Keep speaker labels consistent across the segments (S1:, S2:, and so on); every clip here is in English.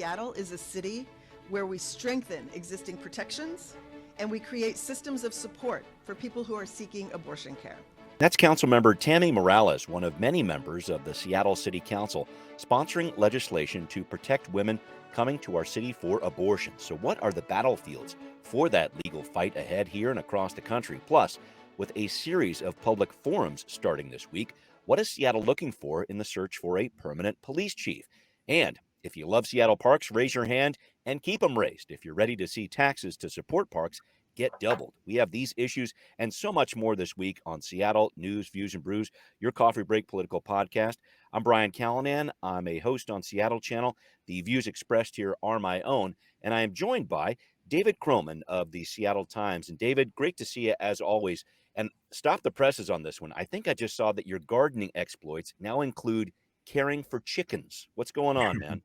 S1: Seattle is a city where we strengthen existing protections and we create systems of support for people who are seeking abortion care.
S2: That's Councilmember Tammy Morales, one of many members of the Seattle City Council, sponsoring legislation to protect women coming to our city for abortion. So what are the battlefields for that legal fight ahead here and across the country? Plus, with a series of public forums starting this week, what is Seattle looking for in the search for a permanent police chief? And if you love Seattle parks, raise your hand and keep them raised. If you're ready to see taxes to support parks get doubled. We have these issues and so much more this week on Seattle News, Views, and Brews, your coffee break political podcast. I'm Brian Callanan. I'm a host on Seattle Channel. The views expressed here are my own, and I am joined by David Croman of the Seattle Times. And David, great to see you as always. And stop the presses on this one. I think I just saw that your gardening exploits now include caring for chickens. What's going on, man?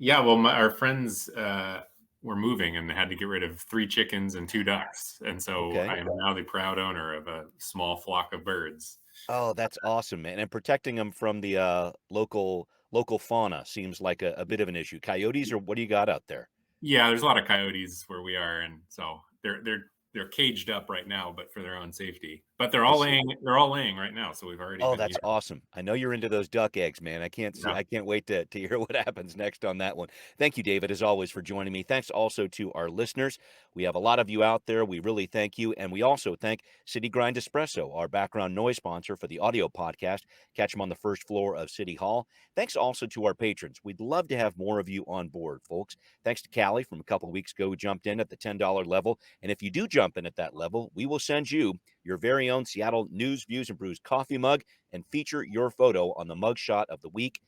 S3: Yeah, well, our friends were moving and had to get rid of 3 chickens and 2 ducks. And so I am now the proud owner of a small flock of birds.
S2: Oh, that's awesome, man. And protecting them from the local fauna seems like a bit of an issue. Coyotes, or what do you got out there?
S3: Yeah, there's a lot of coyotes where we are, and so they're caged up right now, but for their own safety. But they're all laying right now, so we've already.
S2: Oh, that's awesome. I know you're into those duck eggs, man. I can't wait to hear what happens next on that one. Thank you, David, as always, for joining me. Thanks also to our listeners. We have a lot of you out there. We really thank you. And we also thank City Grind Espresso, our background noise sponsor for the audio podcast. Catch them on the first floor of City Hall. Thanks also to our patrons. We'd love to have more of you on board, folks. Thanks to Callie from a couple of weeks ago who jumped in at the $10 level. And if you do jump in at that level, we will send you your very own Seattle News, Views, and Brews coffee mug and feature your photo on the mug shot of the week.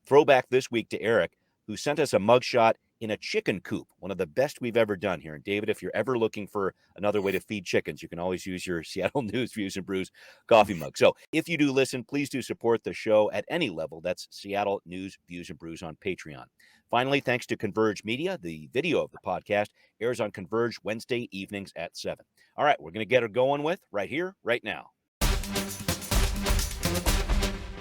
S2: Throwback this week to Eric, who sent us a mug shot in a chicken coop, one of the best we've ever done here. And David, if you're ever looking for another way to feed chickens, you can always use your Seattle News, Views, and Brews coffee mug. So if you do listen, please do support the show at any level. That's Seattle News, Views, and Brews on Patreon. Finally, thanks to Converge Media, the video of the podcast airs on Converge Wednesday evenings at 7. All right, we're going to get her going with right here, right now.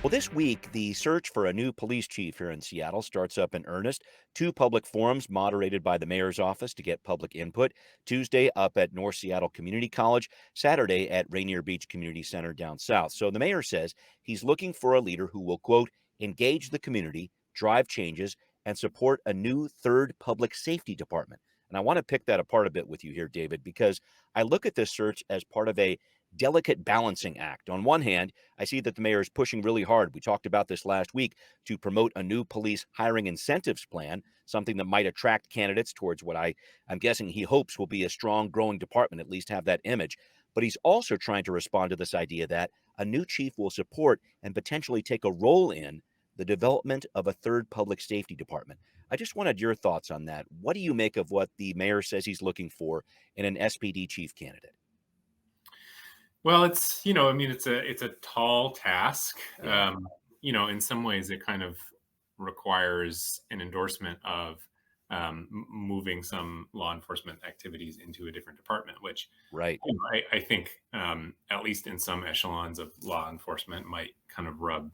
S2: Well, this week, the search for a new police chief here in Seattle starts up in earnest. 2 public forums moderated by the mayor's office to get public input. Tuesday up at North Seattle Community College, Saturday at Rainier Beach Community Center down south. So the mayor says he's looking for a leader who will, quote, engage the community, drive changes, and support a new 3rd public safety department. And I want to pick that apart a bit with you here, David, because I look at this search as part of a delicate balancing act. On one hand, I see that the mayor is pushing really hard. We talked about this last week to promote a new police hiring incentives plan, something that might attract candidates towards what I'm guessing he hopes will be a strong, growing department, at least have that image. But he's also trying to respond to this idea that a new chief will support and potentially take a role in the development of a 3rd public safety department. I just wanted your thoughts on that. What do you make of what the mayor says he's looking for in an SPD chief candidate?
S3: Well, it's a tall task.
S2: Yeah.
S3: In some ways, it kind of requires an endorsement of moving some law enforcement activities into a different department, which I think, at least in some echelons of law enforcement, might kind of rub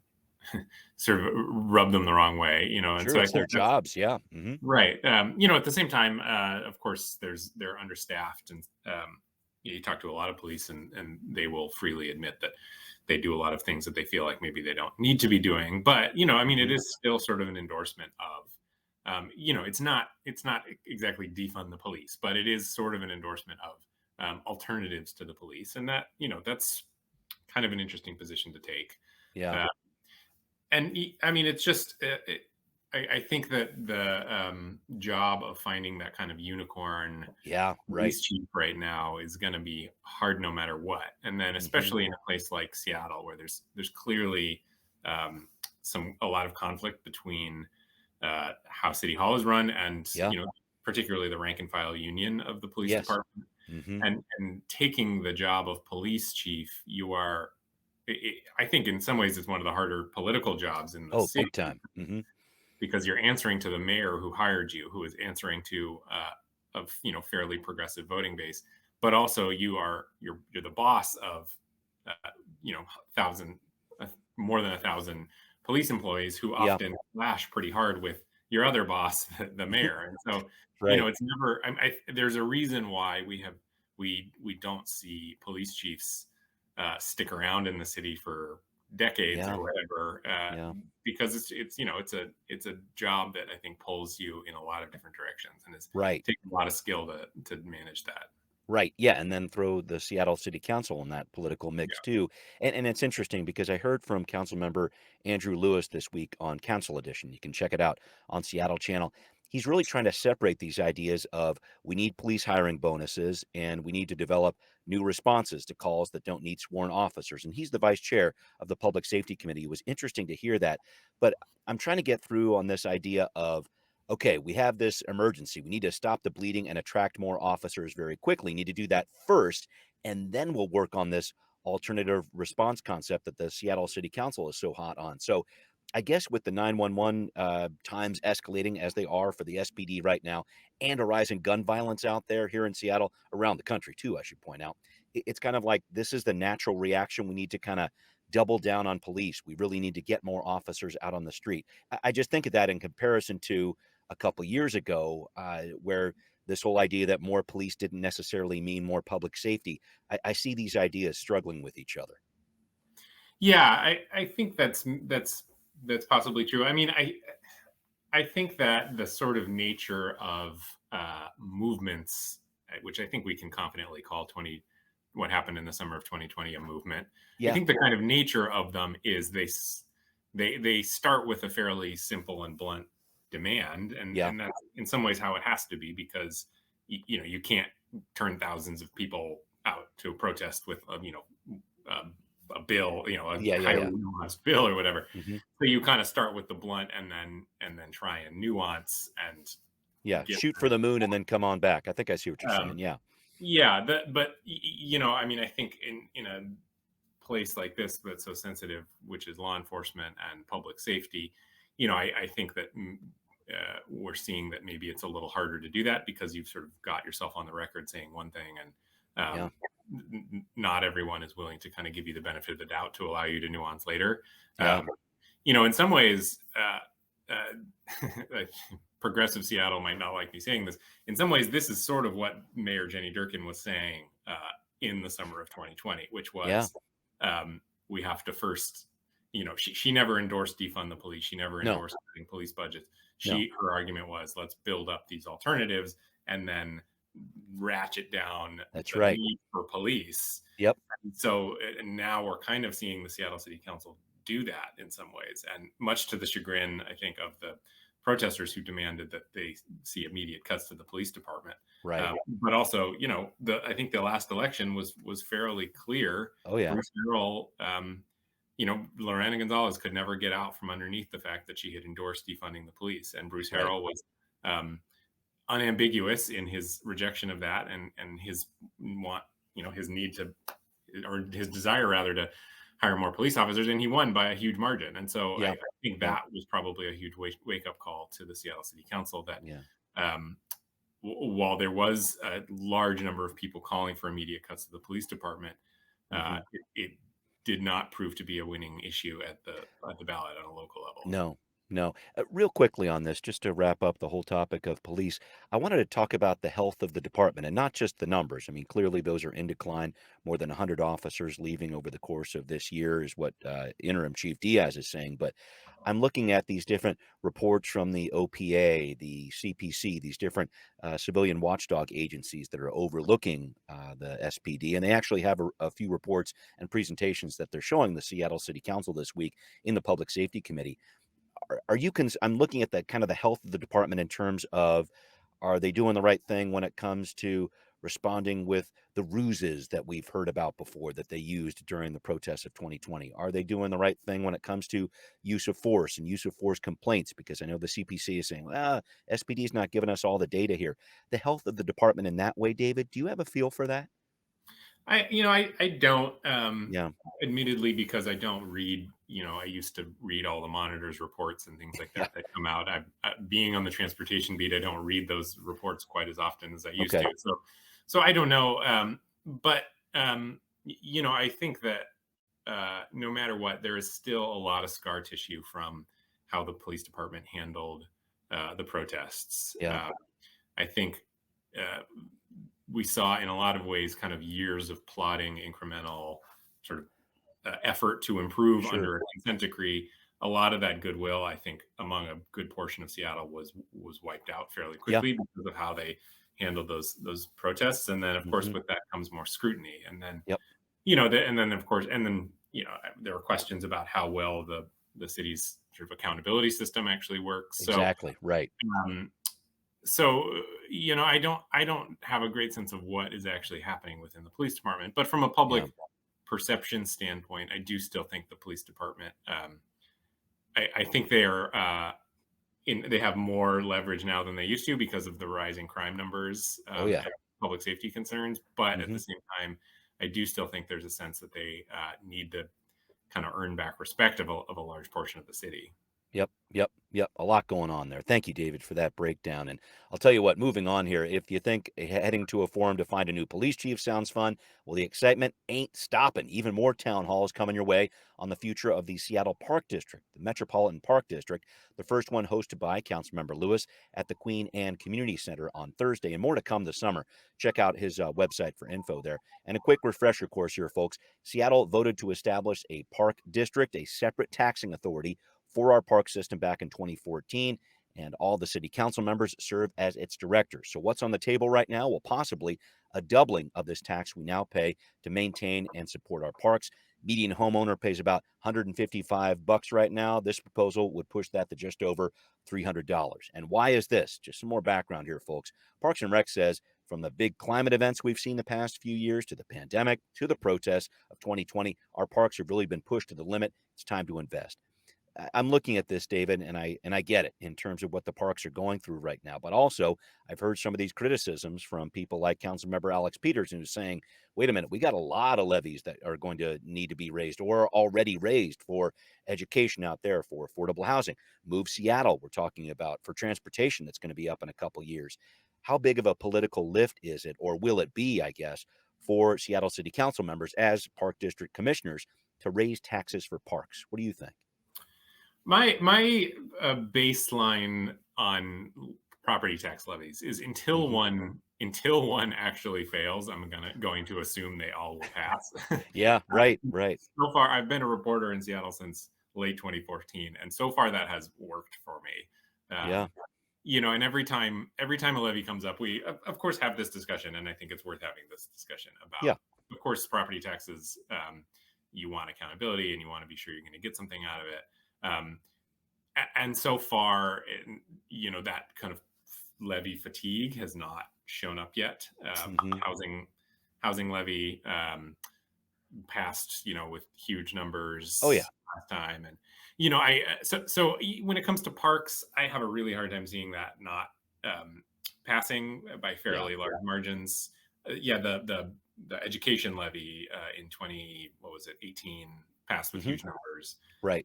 S3: them the wrong way, and
S2: sure,
S3: so
S2: it's their jobs. Yeah. Mm-hmm.
S3: Right. At the same time, of course, they're understaffed, and you talk to a lot of police and they will freely admit that they do a lot of things that they feel like maybe they don't need to be doing. But, it is still sort of an endorsement of, it's not exactly defund the police, but it is sort of an endorsement of alternatives to the police. And that, that's kind of an interesting position to take.
S2: Yeah.
S3: It's just, I think that the job of finding that kind of unicorn police chief right now is going to be hard no matter what. And then especially in a place like Seattle, where there's clearly a lot of conflict between how City Hall is run and particularly the rank and file union of the police department. Mm-hmm. And taking the job of police chief, I think in some ways it's one of the harder political jobs in the city. Big time. Mm-hmm. Because you're answering to the mayor who hired you, who is answering to a fairly progressive voting base, but also you're the boss of more than 1,000 police employees who often clash pretty hard with your other boss, the mayor. And so,
S2: Right.
S3: it's never. There's a reason why we don't see police chiefs stick around in the city for decades
S2: Yeah.
S3: or whatever,
S2: Yeah.
S3: because it's a job that I think pulls you in a lot of different directions and is
S2: Right.
S3: takes a lot of skill to manage that.
S2: Right. Yeah. And then throw the Seattle City Council in that political mix
S3: Yeah.
S2: too. And it's interesting because I heard from Council Member Andrew Lewis this week on Council Edition. You can check it out on Seattle Channel. He's really trying to separate these ideas of we need police hiring bonuses and we need to develop new responses to calls that don't need sworn officers. And he's the vice chair of the Public Safety Committee. It was interesting to hear that. But I'm trying to get through on this idea of okay, we have this emergency. We need to stop the bleeding and attract more officers very quickly. Need to do that first, and then we'll work on this alternative response concept that the Seattle City Council is so hot on. So, I guess with the 911 times escalating as they are for the SPD right now, and a rise in gun violence out there here in Seattle, around the country too, I should point out, it's kind of like this is the natural reaction. We need to kind of double down on police. We really need to get more officers out on the street. I just think of that in comparison to a couple years ago, where this whole idea that more police didn't necessarily mean more public safety. I see these ideas struggling with each other.
S3: Yeah, I think that's possibly true. I mean, I think that the sort of nature of movements, which I think we can confidently call what happened in the summer of 2020 a movement. I
S2: Yeah.
S3: think the kind of nature of them is they start with a fairly simple and blunt demand, and that's in some ways how it has to be, because you can't turn thousands of people out to a protest with a bill, a highly nuanced bill or whatever.
S2: Mm-hmm.
S3: So you kind of start with the blunt and then try and nuance and
S2: shoot for the moon and then come on back. I think I see what you're saying.
S3: But I mean, I think in a place like this that's so sensitive, which is law enforcement and public safety, I think that we're seeing that maybe it's a little harder to do that because you've sort of got yourself on the record saying one thing, and not everyone is willing to kind of give you the benefit of the doubt to allow you to nuance later. In some ways, progressive Seattle might not like me saying this. In some ways, this is sort of what Mayor Jenny Durkin was saying in the summer of 2020, which was we have to first, she never endorsed defund the police. She never endorsed cutting police budgets. Her argument was, let's build up these alternatives and then ratchet down the need for police.
S2: Yep.
S3: So now we're kind of seeing the Seattle City Council do that in some ways, and much to the chagrin, I think, of the protesters who demanded that they see immediate cuts to the police department.
S2: Right.
S3: But also, I think the last election was fairly clear.
S2: Oh yeah.
S3: Bruce Harrell, Lorena Gonzalez could never get out from underneath the fact that she had endorsed defunding the police, and Bruce Harrell was unambiguous in his rejection of that and his his need to, or his desire rather, to hire more police officers, and he won by a huge margin. And so I think that was probably a huge wake up call to the Seattle City Council that while there was a large number of people calling for immediate cuts to the police department, it did not prove to be a winning issue at the ballot on a local level.
S2: No. Real quickly on this, just to wrap up the whole topic of police, I wanted to talk about the health of the department and not just the numbers. I mean, clearly those are in decline. More than 100 officers leaving over the course of this year is what Interim Chief Diaz is saying. But I'm looking at these different reports from the OPA, the CPC, these different civilian watchdog agencies that are overlooking the SPD. And they actually have a few reports and presentations that they're showing the Seattle City Council this week in the Public Safety Committee. Are you I'm looking at the kind of the health of the department in terms of, are they doing the right thing when it comes to responding with the ruses that we've heard about before that they used during the protests of 2020? Are they doing the right thing when it comes to use of force and use of force complaints? Because I know the CPC is saying, SPD is not giving us all the data here. The health of the department in that way, David, do you have a feel for that?
S3: I don't, admittedly, because I don't read, I used to read all the monitors reports and things like that come out. Being on the transportation beat, I don't read those reports quite as often as I used to. So I don't know. But I think that no matter what, there is still a lot of scar tissue from how the police department handled the protests.
S2: Yeah.
S3: I think we saw in a lot of ways kind of years of plotting incremental sort of effort to improve under a consent decree. A lot of that goodwill, I think, among a good portion of Seattle was wiped out fairly quickly because of how they handled those protests. And then, of course, with that comes more scrutiny. And then, and then, of course, there were questions about how well the city's sort of accountability system actually works.
S2: Exactly. Right.
S3: So, I don't have a great sense of what is actually happening within the police department, but from a public perception standpoint, I do still think the police department, I think they are, they have more leverage now than they used to because of the rising crime numbers, and public safety concerns. But at the same time, I do still think there's a sense that they need to kind of earn back respect of a large portion of the city.
S2: Yep. A lot going on there. Thank you, David, for that breakdown. And I'll tell you what, moving on here, if you think heading to a forum to find a new police chief sounds fun, well, the excitement ain't stopping. Even more town halls coming your way on the future of the Seattle Park District, the Metropolitan Park District, the first one hosted by Councilmember Lewis at the Queen Anne Community Center on Thursday, and more to come this summer. Check out his website for info there. And a quick refresher course here, folks. Seattle voted to establish a park district, a separate taxing authority for our park system back in 2014, and all the city council members serve as its directors. So what's on the table right now? Well, possibly a doubling of this tax we now pay to maintain and support our parks. Median homeowner pays about $155 right now. This proposal would push that to just over $300. And why is this? Just some more background here, folks. Parks and Rec says from the big climate events we've seen the past few years to the pandemic to the protests of 2020, our parks have really been pushed to the limit. It's time to invest. I'm looking at this, David, and I get it in terms of what the parks are going through right now. But also, I've heard some of these criticisms from people like Councilmember Alex Peterson, who's saying, wait a minute, we got a lot of levies that are going to need to be raised or are already raised for education out there, for affordable housing. Move Seattle, we're talking about, for transportation that's going to be up in a couple years. How big of a political lift is it, or will it be, I guess, for Seattle City Council members as Park District commissioners to raise taxes for parks? What do you think?
S3: My baseline on property tax levies is until one actually fails, I'm going to assume they all will pass.
S2: Yeah, right.
S3: So far, I've been a reporter in Seattle since late 2014, and so far that has worked for me. And every time a levy comes up, we of course have this discussion, and I think it's worth having this discussion about. Of course, property taxes, you want accountability, and you want to be sure you're going to get something out of it. And so far, that kind of levy fatigue has not shown up yet. Housing levy passed, with huge numbers. Last time, and so when it comes to parks, I have a really hard time seeing that not passing by fairly large margins. The education levy in 18 passed with huge numbers.
S2: Right.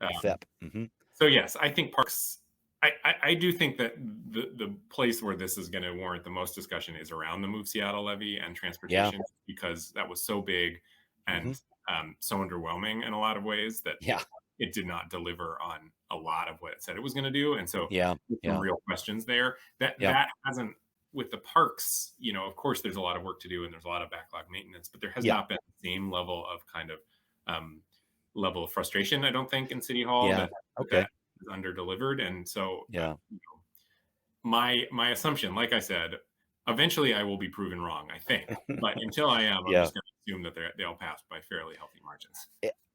S3: So yes, I think parks. I do think that the place where this is going to warrant the most discussion is around the Move Seattle levy and transportation, because that was so big and so underwhelming in a lot of ways that it did not deliver on a lot of what it said it was going to do. And so some real questions there. That hasn't, with the parks, of course there's a lot of work to do and there's a lot of backlog maintenance, but there has not been the same level of level of frustration, I don't think, in City Hall that is under-delivered. And so my assumption, like I said, eventually I will be proven wrong, I think. But until I am, I'm just going to assume that they'll pass by fairly healthy margins.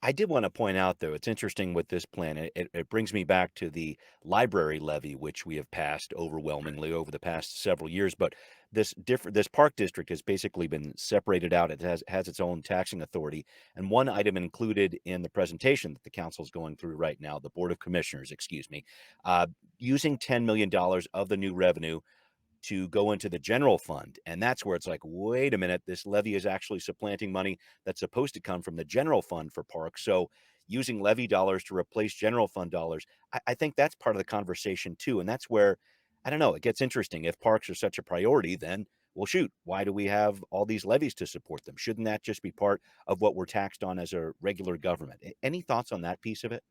S2: I did want to point out, though, it's interesting with this plan. It brings me back to the library levy, which we have passed overwhelmingly over the past several years. But this park district has basically been separated out. It has its own taxing authority. And one item included in the presentation that the council is going through right now, the Board of Commissioners, using $10 million of the new revenue to go into the general fund. And that's where it's like, wait a minute, this levy is actually supplanting money that's supposed to come from the general fund for parks. So using levy dollars to replace general fund dollars, I think that's part of the conversation too. And that's where, I don't know, it gets interesting. If parks are such a priority, then, well, shoot, why do we have all these levies to support them? Shouldn't that just be part of what we're taxed on as a regular government? Any thoughts on that piece of it?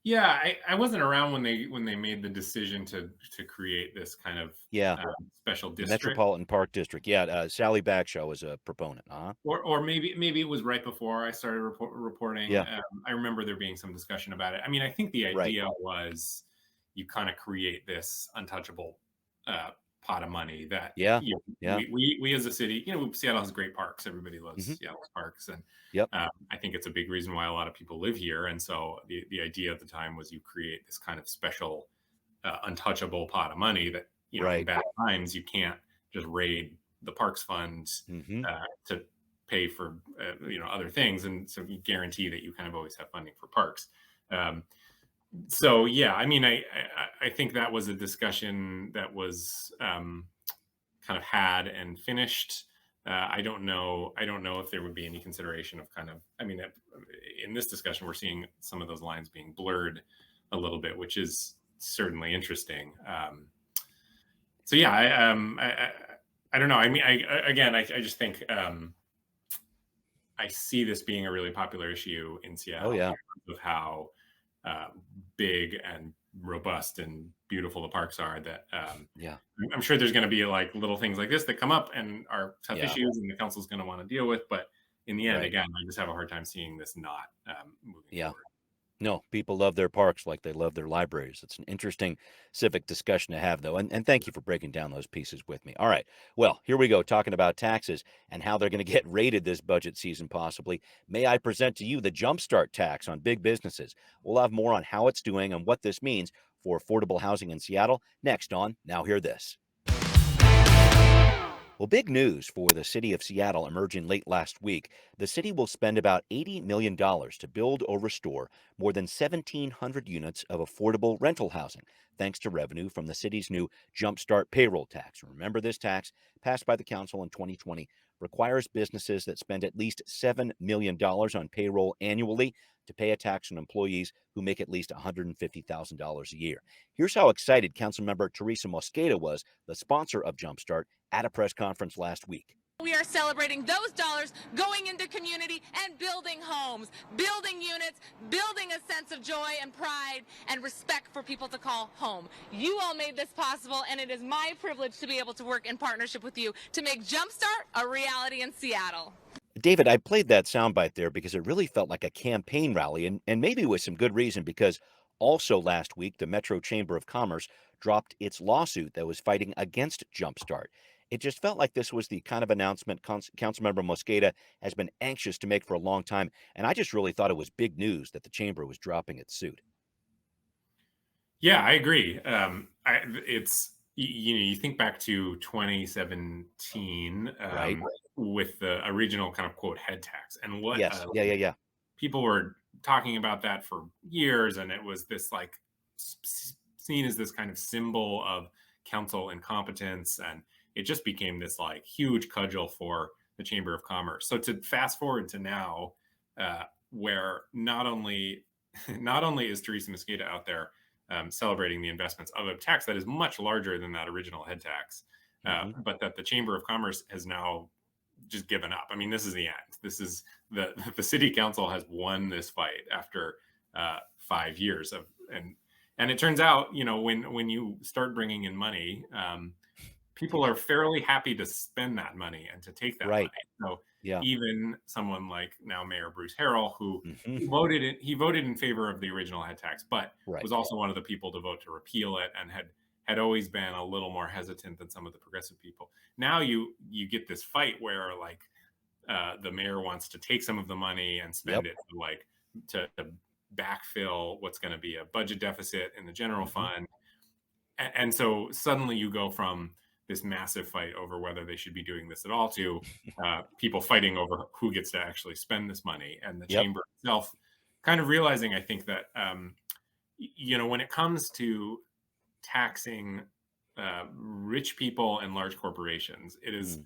S3: Yeah, I wasn't around when they made the decision to create this kind of special
S2: the
S3: district.
S2: Metropolitan Park District. Sally Bagshaw was a proponent.
S3: Or maybe it was right before I started reporting.
S2: Yeah.
S3: I remember there being some discussion about it. I mean, I think the idea was you kind of create this untouchable pot of money that we as a city, Seattle has great parks. Everybody loves Seattle's parks, and I think it's a big reason why a lot of people live here. And so the idea at the time was you create this kind of special untouchable pot of money that in bad times you can't just raid the parks fund to pay for other things, and so you guarantee that you kind of always have funding for parks. So yeah, I mean, I think that was a discussion that was kind of had and finished. I don't know if there would be any consideration of kind of, I mean, in this discussion, we're seeing some of those lines being blurred a little bit, which is certainly interesting. So yeah, I don't know. I mean, I just think I see this being a really popular issue in Seattle because of how big and robust and beautiful the parks are. That I'm sure there's going to be like little things like this that come up and are tough issues, and the council's going to want to deal with. But in the end, again, I just have a hard time seeing this not moving forward.
S2: No, people love their parks like they love their libraries. It's an interesting civic discussion to have, though. And thank you for breaking down those pieces with me. All right. Well, here we go, talking about taxes and how they're going to get rated this budget season, possibly. May I present to you the Jumpstart tax on big businesses? We'll have more on how it's doing and what this means for affordable housing in Seattle next on Now Hear This. Well, big news for the city of Seattle emerging late last week. The city will spend about $80 million to build or restore more than 1,700 units of affordable rental housing, thanks to revenue from the city's new Jumpstart payroll tax. Remember, this tax, passed by the council in 2020, requires businesses that spend at least $7 million on payroll annually to pay a tax on employees who make at least $150,000 a year. Here's how excited Councilmember Teresa Mosqueda was, the sponsor of Jumpstart, at a press conference last week.
S4: We are celebrating those dollars going into community and building homes, building units, building a sense of joy and pride and respect for people to call home. You all made this possible, and it is my privilege to be able to work in partnership with you to make Jumpstart a reality in Seattle.
S2: David, I played that soundbite there because it really felt like a campaign rally, and maybe with some good reason, because also last week, the Metro Chamber of Commerce dropped its lawsuit that was fighting against Jumpstart. It just felt like this was the kind of announcement Councilmember Mosqueda has been anxious to make for a long time, and I just really thought it was big news that the chamber was dropping its suit.
S3: Yeah, I agree. It's you think back to 2017 with the original kind of quote head tax, and what people were talking about that for years, and it was this like seen as this kind of symbol of council incompetence, and it just became this like huge cudgel for the Chamber of Commerce. So to fast forward to now, where not only is Teresa Mosqueda out there celebrating the investments of a tax that is much larger than that original head tax, but that the Chamber of Commerce has now just given up. I mean, this is the end. This is the city council has won this fight after 5 years of, and it turns out, when you start bringing in money, people are fairly happy to spend that money and to take that money. So even someone like now Mayor Bruce Harrell, who voted in favor of the original head tax, but was also one of the people to vote to repeal it, and had always been a little more hesitant than some of the progressive people. Now you get this fight where like the mayor wants to take some of the money and spend it to backfill what's going to be a budget deficit in the general fund. And so suddenly you go from this massive fight over whether they should be doing this at all to people fighting over who gets to actually spend this money, and the chamber itself kind of realizing, I think, that when it comes to taxing rich people and large corporations, it is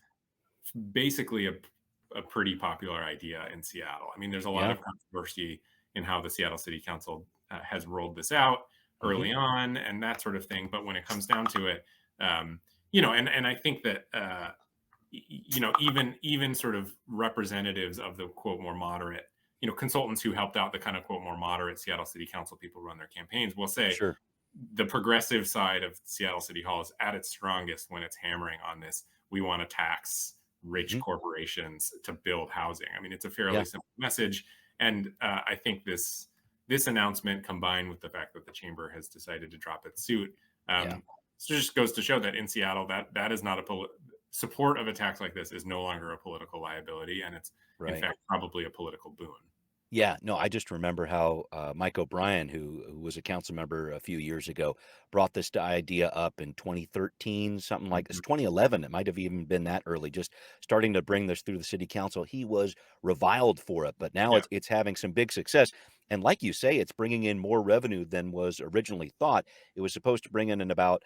S3: basically a pretty popular idea in Seattle. I mean, there's a lot of controversy in how the Seattle City Council has rolled this out early on and that sort of thing. But when it comes down to it, and I think that, even sort of representatives of the quote more moderate, consultants who helped out the kind of quote more moderate Seattle City Council people run their campaigns will say
S2: Sure.
S3: the progressive side of Seattle City Hall is at its strongest when it's hammering on this. We want to tax rich corporations to build housing. I mean, it's a fairly simple message. And I think this announcement, combined with the fact that the chamber has decided to drop its suit, so just goes to show that in Seattle, that is not support of a tax like this is no longer a political liability. And it's in fact probably a political boon.
S2: Yeah, no, I just remember how Mike O'Brien, who was a council member a few years ago, brought this idea up in 2013, something like this, 2011. It might have even been that early, just starting to bring this through the city council. He was reviled for it, but now it's having some big success. And like you say, it's bringing in more revenue than was originally thought. It was supposed to bring in about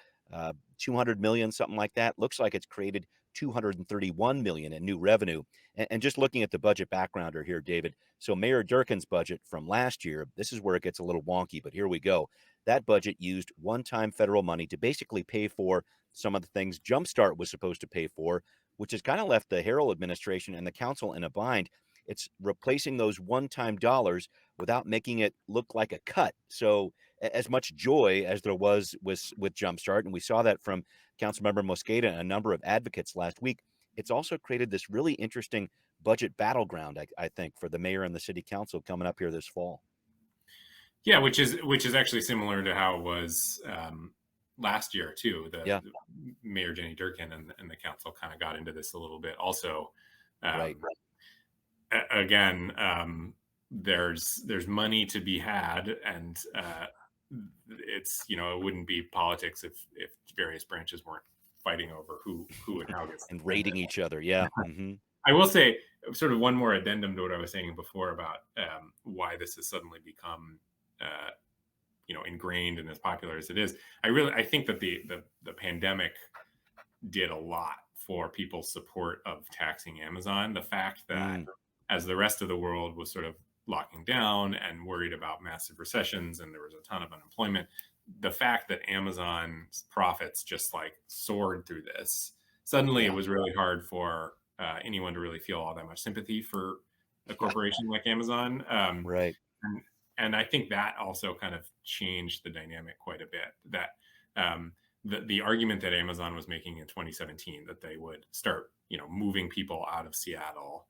S2: 200 million, something like that. Looks like it's created 231 million in new revenue. And just looking at the budget backgrounder here, David. So Mayor Durkin's budget from last year, this is where it gets a little wonky, but here we go. That budget used one-time federal money to basically pay for some of the things Jumpstart was supposed to pay for, which has kind of left the Harrell administration and the council in a bind. It's replacing those one-time dollars without making it look like a cut. So as much joy as there was with Jumpstart, and we saw that from Councilmember Mosqueda and a number of advocates last week, it's also created this really interesting budget battleground, I think, for the mayor and the city council coming up here this fall.
S3: Yeah, which is actually similar to how it was last year too. The Mayor Jenny Durkin and the council kind of got into this a little bit. Also, again, there's money to be had, and it's it wouldn't be politics if various branches weren't fighting over who and how gets
S2: and raiding each other. Yeah.
S3: I will say sort of one more addendum to what I was saying before about why this has suddenly become ingrained and as popular as it is. I think that the pandemic did a lot for people's support of taxing Amazon. The fact that as the rest of the world was sort of locking down and worried about massive recessions and there was a ton of unemployment, the fact that Amazon's profits just like soared through this, suddenly it was really hard for anyone to really feel all that much sympathy for a corporation like Amazon. And I think that also kind of changed the dynamic quite a bit. That the argument that Amazon was making in 2017 that they would start, moving people out of Seattle,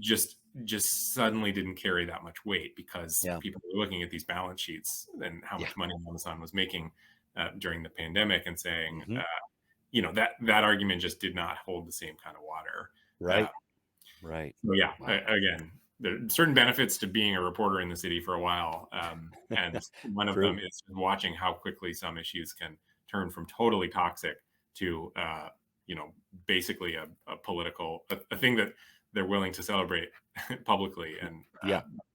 S3: just suddenly didn't carry that much weight because people were looking at these balance sheets and how much money Amazon was making during the pandemic and saying, that argument just did not hold the same kind of water. So again, there are certain benefits to being a reporter in the city for a while. And one of them is watching how quickly some issues can turn from totally toxic to, basically a political, a thing that they're willing to celebrate publicly and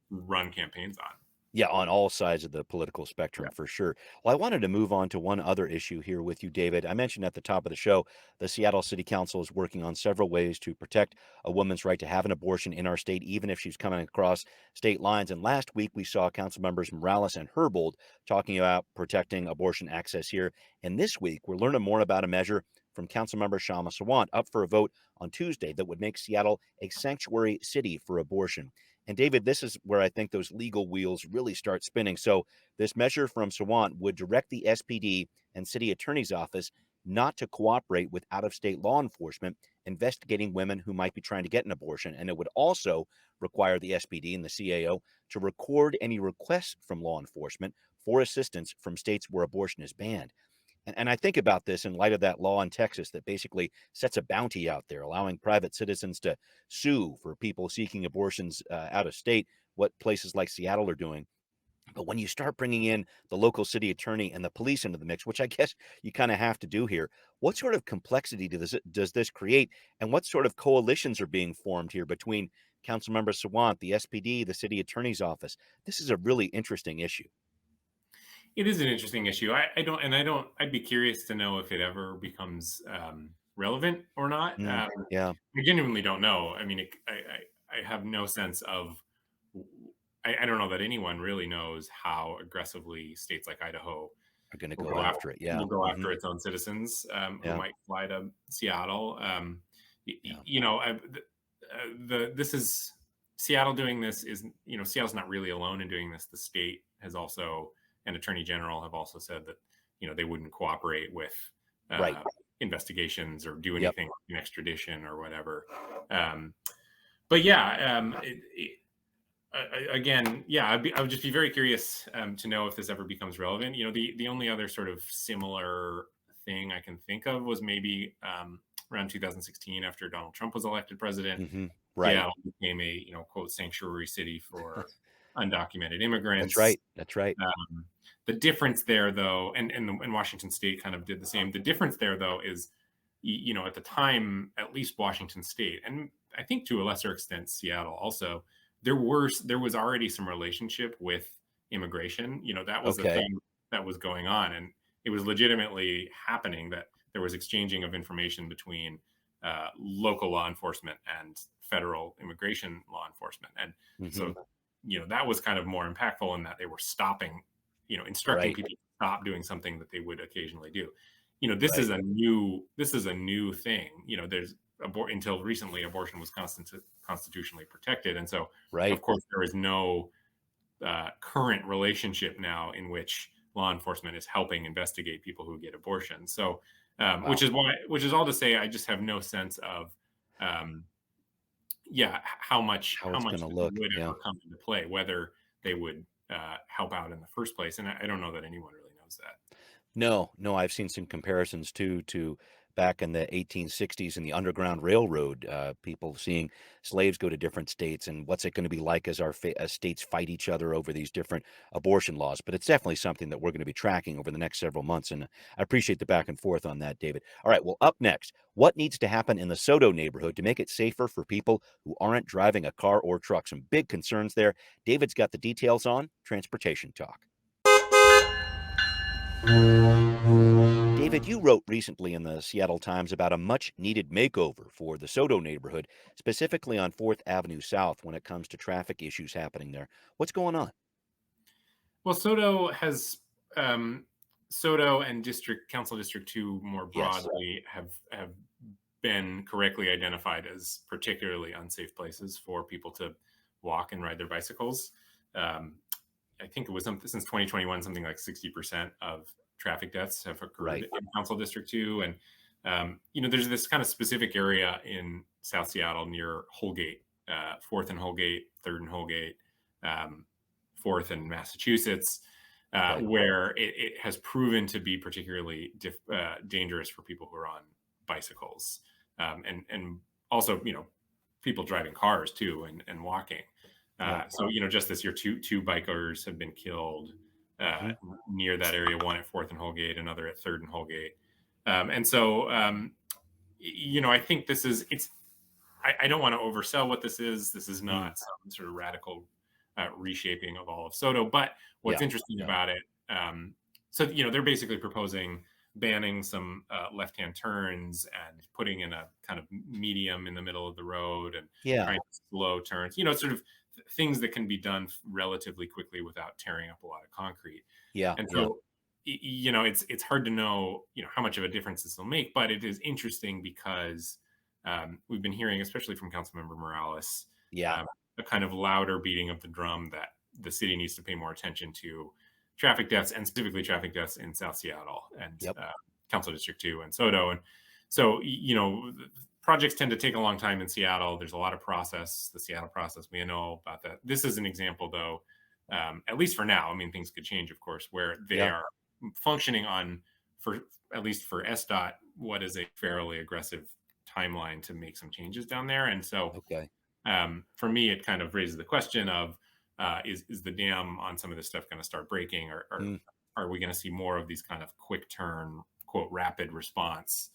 S3: run campaigns on.
S2: Yeah, on all sides of the political spectrum, for sure. Well, I wanted to move on to one other issue here with you, David. I mentioned at the top of the show, the Seattle City Council is working on several ways to protect a woman's right to have an abortion in our state, even if she's coming across state lines. And last week, we saw council members Morales and Herbold talking about protecting abortion access here. And this week, we're learning more about a measure from Councilmember Shama Sawant up for a vote on Tuesday that would make Seattle a sanctuary city for abortion. And David, this is where I think those legal wheels really start spinning. So this measure from Sawant would direct the SPD and city attorney's office not to cooperate with out-of-state law enforcement investigating women who might be trying to get an abortion. And it would also require the SPD and the CAO to record any requests from law enforcement for assistance from states where abortion is banned. And I think about this in light of that law in Texas that basically sets a bounty out there, allowing private citizens to sue for people seeking abortions out of state, what places like Seattle are doing. But when you start bringing in the local city attorney and the police into the mix, which I guess you kind of have to do here, what sort of complexity does this create? And what sort of coalitions are being formed here between Councilmember Sawant, the SPD, the city attorney's office? This is a really interesting issue.
S3: It is an interesting issue. I'd be curious to know if it ever becomes relevant or not. I genuinely don't know. I mean, I have no sense of, I don't know that anyone really knows how aggressively states like Idaho
S2: are going to go after it.
S3: Will go after its own citizens who might fly to Seattle. This is, Seattle doing this is, Seattle's not really alone in doing this. The state has also, and Attorney General have also said that, they wouldn't cooperate with investigations or do anything like an extradition or whatever. But yeah, again, yeah, I would just be very curious to know if this ever becomes relevant. The only other sort of similar thing I can think of was maybe around 2016, after Donald Trump was elected president. Seattle became a quote sanctuary city for undocumented immigrants.
S2: That's right.
S3: The difference there, though, and Washington State kind of did the same. The difference there, though, is at the time, at least Washington State, and I think to a lesser extent Seattle also, there was already some relationship with immigration. That was the thing that was going on, and it was legitimately happening, that there was exchanging of information between local law enforcement and federal immigration law enforcement. And so, that was kind of more impactful in that they were stopping, instructing people to stop doing something that they would occasionally do. This is a new thing. There's until recently, abortion was constitutionally protected. And so, of course, there is no current relationship now in which law enforcement is helping investigate people who get abortions. So, which is all to say, I just have no sense of, how much
S2: going to look
S3: would ever come into play, whether they would help out in the first place. And I don't know that anyone really knows that.
S2: No, I've seen some comparisons too to back in the 1860s in the Underground Railroad, people seeing slaves go to different states and what's it going to be like as our as states fight each other over these different abortion laws. But it's definitely something that we're going to be tracking over the next several months. And I appreciate the back and forth on that, David. All right, well, up next, what needs to happen in the Soto neighborhood to make it safer for people who aren't driving a car or truck? Some big concerns there. David's got the details on Transportation Talk. David, you wrote recently in the Seattle Times about a much-needed makeover for the Soto neighborhood, specifically on 4th Avenue South when it comes to traffic issues happening there. What's going on?
S3: Well, Soto has Soto and Council District 2 more broadly have been correctly identified as particularly unsafe places for people to walk and ride their bicycles. I think it was since 2021, something like 60% of traffic deaths have occurred in Council District 2. And, there's this kind of specific area in South Seattle near Holgate, 4th and Holgate, 3rd and Holgate, 4th and Massachusetts, where it has proven to be particularly dangerous for people who are on bicycles. And also, people driving cars too and walking. So, just this year, two bikers have been killed near that area, one at 4th and Holgate, another at 3rd and Holgate. And so, I think I don't want to oversell what this is. This is not some sort of radical reshaping of all of Soto. But what's interesting about it, so, they're basically proposing banning some left-hand turns and putting in a kind of medium in the middle of the road and trying to slow turns, sort of things that can be done relatively quickly without tearing up a lot of concrete. And so, it's hard to know, how much of a difference this will make, but it is interesting because we've been hearing, especially from Councilmember Morales, a kind of louder beating of the drum that the city needs to pay more attention to traffic deaths, and specifically traffic deaths in South Seattle and Council District 2 and Soto. And so, projects tend to take a long time in Seattle. There's a lot of process, the Seattle process. We know about that. This is an example, though, at least for now. I mean, things could change, of course, where they are functioning on, at least for SDOT, what is a fairly aggressive timeline to make some changes down there. And so, for me, it kind of raises the question of, is the dam on some of this stuff going to start breaking, or are we going to see more of these kind of quick turn, quote, rapid response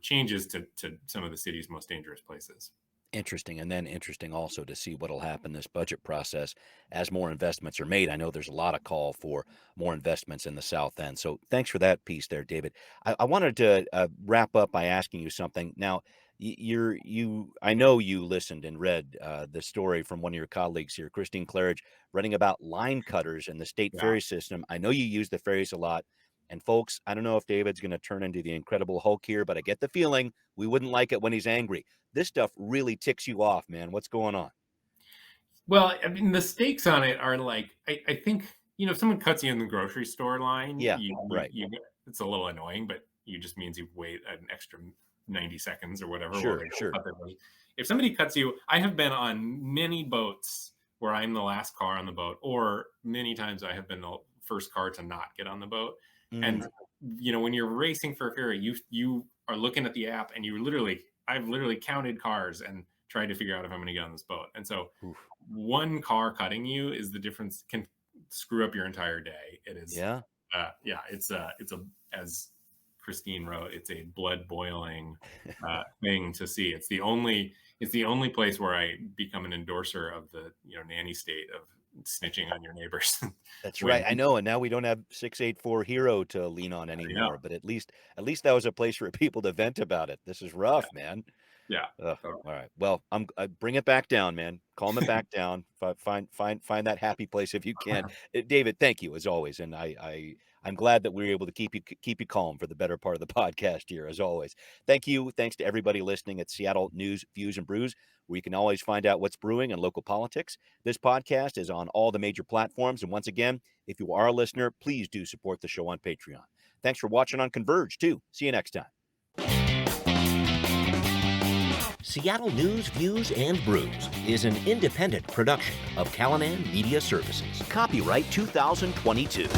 S3: changes to some of the city's most dangerous places?
S2: Interesting. And then interesting also to see what'll happen this budget process as more investments are made. I know there's a lot of call for more investments in the South End. So thanks for that piece there, David. I wanted to wrap up by asking you something. Now, I know you listened and read the story from one of your colleagues here, Christine Claridge, writing about line cutters and the state ferry system. I know you use the ferries a lot. And folks, I don't know if David's going to turn into the Incredible Hulk here, but I get the feeling we wouldn't like it when he's angry. This stuff really ticks you off, man. What's going on?
S3: Well, I mean, the stakes on it are like, I think, if someone cuts you in the grocery store line,
S2: Yeah, right.
S3: It's a little annoying, but it just means you wait an extra 90 seconds or whatever.
S2: Sure.
S3: If somebody cuts you, I have been on many boats where I'm the last car on the boat, or many times I have been the first car to not get on the boat. And, when you're racing for a ferry, you are looking at the app and I've literally counted cars and tried to figure out if I'm going to get on this boat. And so one car cutting you is the difference, can screw up your entire day. It is.
S2: Yeah.
S3: It's as Christine wrote, it's a blood boiling thing to see. It's the only place where I become an endorser of the, nanny state of snitching on your neighbors.
S2: That's right. I know. And now we don't have 684 Hero to lean on anymore, but at least that was a place for people to vent about it. This is rough, man.
S3: Yeah.
S2: All right. Well, bring it back down, man. Calm it back down. Find that happy place if you can. David, thank you as always. And I'm glad that we were able to keep you calm for the better part of the podcast here, as always. Thank you. Thanks to everybody listening at Seattle News, Views, and Brews, where you can always find out what's brewing in local politics. This podcast is on all the major platforms. And once again, if you are a listener, please do support the show on Patreon. Thanks for watching on Converge, too. See you next time. Seattle News, Views, and Brews is an independent production of Callanan Media Services. Copyright 2022.